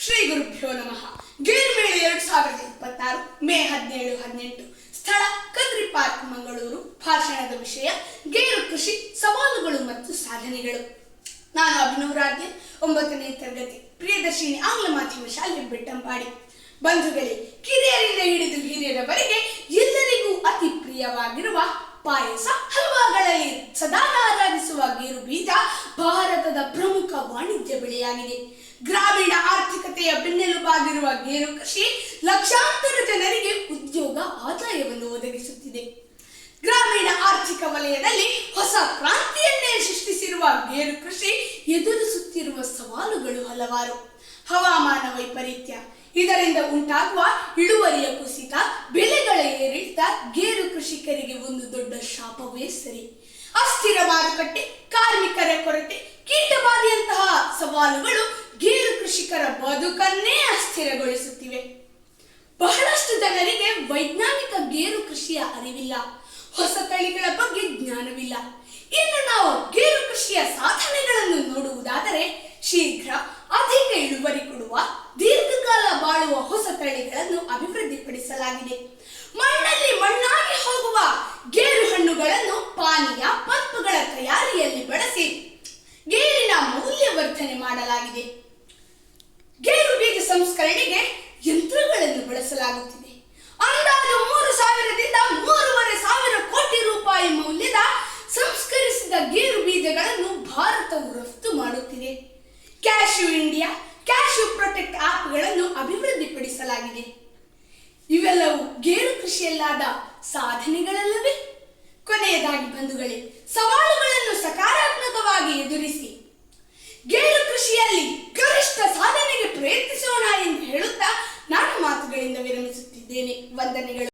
ಶ್ರೀ ಗುರುಭ್ಯೋ ನಮಃ. ಗೇರು ಮೇಳ 2026 ಮೇ 17-18. ಸ್ಥಳ ಕದ್ರಿ ಪಾರ್ಕ್, ಮಂಗಳೂರು. ಭಾಷಣದ ವಿಷಯ ಗೇರು ಕೃಷಿ ಸವಾಲುಗಳು ಮತ್ತು ಸಾಧನೆಗಳು. ನಾನು ಅಭಿನವರಾಧ್ಯ, 9ನೇ ತರಗತಿ, ಪ್ರಿಯದರ್ಶಿನಿ ಆಂಗ್ಲ ಮಾಧ್ಯಮ ಶಾಲೆ, ಬೆಟ್ಟಂಪಾಡಿ. ಬಂಧುಗಳೇ, ಕಿರಿಯರಿಂದ ಹಿಡಿದು ಹಿರಿಯರವರೆಗೆ ಎಲ್ಲರಿಗೂ ಅತಿ ಪ್ರಿಯವಾಗಿರುವ ಪಾಯಸ, ಹಲ್ವಾಗಳಲ್ಲಿ ಸದಾ ಆರಾಧಿಸುವ ಗೇರು ಬೀಜ ಭಾರತದ ಪ್ರಮುಖ ವಾಣಿಜ್ಯ ಬೆಳೆಯಾಗಿದೆ. ಗ್ರಾಮೀಣ ಆರ್ಥಿಕತೆಯ ಬೆನ್ನೆಲುಬಾಗಿರುವ ಗೇರು ಕೃಷಿ ಲಕ್ಷಾಂತರ ಜನರಿಗೆ ಉದ್ಯೋಗ, ಆದಾಯವನ್ನು ಒದಗಿಸುತ್ತಿದೆ. ಗ್ರಾಮೀಣ ಆರ್ಥಿಕ ವಲಯದಲ್ಲಿ ಹೊಸ ಕ್ರಾಂತಿಯನ್ನೇ ಸೃಷ್ಟಿಸಿರುವ ಗೇರು ಕೃಷಿ ಎದುರಿಸುತ್ತಿರುವ ಸವಾಲುಗಳು ಹಲವಾರು. ಹವಾಮಾನ ವೈಪರೀತ್ಯ, ಇದರಿಂದ ಉಂಟಾಗುವ ಇಳುವರಿಯ ಕುಸಿತ, ಬೆಲೆಗಳ ಏರಿಳಿತ ಗೇರು ಕೃಷಿಕರಿಗೆ ಒಂದು ದೊಡ್ಡ ಶಾಪವೇ ಸರಿ. ಅಸ್ಥಿರ ಮಾರುಕಟ್ಟೆ, ಕಾರ್ಮಿಕರ ಕೊರತೆ, ಕೀಟಬಾಧೆಯಂತಹ ಸವಾಲುಗಳು ಗೇರು ಕೃಷಿಕರ ಬದುಕನ್ನೇ ಅಸ್ಥಿರಗೊಳಿಸುತ್ತಿವೆ. ಬಹಳಷ್ಟು ಜನರಿಗೆ ವೈಜ್ಞಾನಿಕ ಗೇರು ಕೃಷಿಯ ಅರಿವಿಲ್ಲ, ಹೊಸ ತಳಿಗಳ ಬಗ್ಗೆ ಜ್ಞಾನವಿಲ್ಲ. ಇನ್ನು ನಾವು ಗೇರು ಕೃಷಿಯ ಸಾಧನೆಗಳನ್ನು ನೋಡುವುದಾದರೆ, ಶೀಘ್ರ ಅಧಿಕ ಇಳುವರಿ ಕೊಡುವ, ದೀರ್ಘಕಾಲ ಬಾಳುವ ಹೊಸ ತಳಿಗಳನ್ನು ಅಭಿವೃದ್ಧಿಪಡಿಸಲಾಗಿದೆ. ಮಣ್ಣಲ್ಲಿ ಮಣ್ಣಾಗಿ ಹೋಗುವ ಗೇರು ಹಣ್ಣುಗಳನ್ನು ಪಾನೀಯ, ಪಲ್ಪುಗಳ ತಯಾರಿಯಲ್ಲಿ ಬಳಸಿ ಗೇರಿನ ಮೌಲ್ಯವರ್ಧನೆ ಮಾಡಲಾಗಿದೆ. ಗೇರು ಬೀಜ ಸಂಸ್ಕರಣೆಗೆ ಯಂತ್ರಗಳನ್ನು ಬಳಸಲಾಗುತ್ತಿದೆ. ಅಂದಾಜು 3,000ರಿಂದ 3,500 ಕೋಟಿ ರೂಪಾಯಿ ಮೌಲ್ಯದ ಸಂಸ್ಕರಿಸಿದ ಗೇರು ಬೀಜಗಳನ್ನು ಭಾರತವು ರಫ್ತು ಮಾಡುತ್ತಿದೆ. ಕ್ಯಾಶ್ಯೂ ಇಂಡಿಯಾ, ಕ್ಯಾಶ್ಯೂ ಪ್ರೊಟೆಕ್ಟ್ ಆಪ್ಗಳನ್ನು ಅಭಿವೃದ್ಧಿಪಡಿಸಲಾಗಿದೆ. ಇವೆಲ್ಲವೂ ಗೇರು ಕೃಷಿಯಲ್ಲಾದ ಸಾಧನೆಗಳಲ್ಲವೇ? ಕೊನೆಯದಾಗಿ ಬಂಧುಗಳೇ, ಸವಾಲುಗಳನ್ನು ಸಕಾರಾತ್ಮಕವಾಗಿ ಎದುರಿಸಿ ಗೇರು ಕೃಷಿಯಲ್ಲಿ ಗರಿಷ್ಠ ಸಾಧನೆಗೆ ಪ್ರಯತ್ನಿಸೋಣ ಎಂದು ಹೇಳುತ್ತಾ ನಾನು ಮಾತುಗಳಿಂದ ವಿರಮಿಸುತ್ತಿದ್ದೇನೆ. ವಂದನೆಗಳು.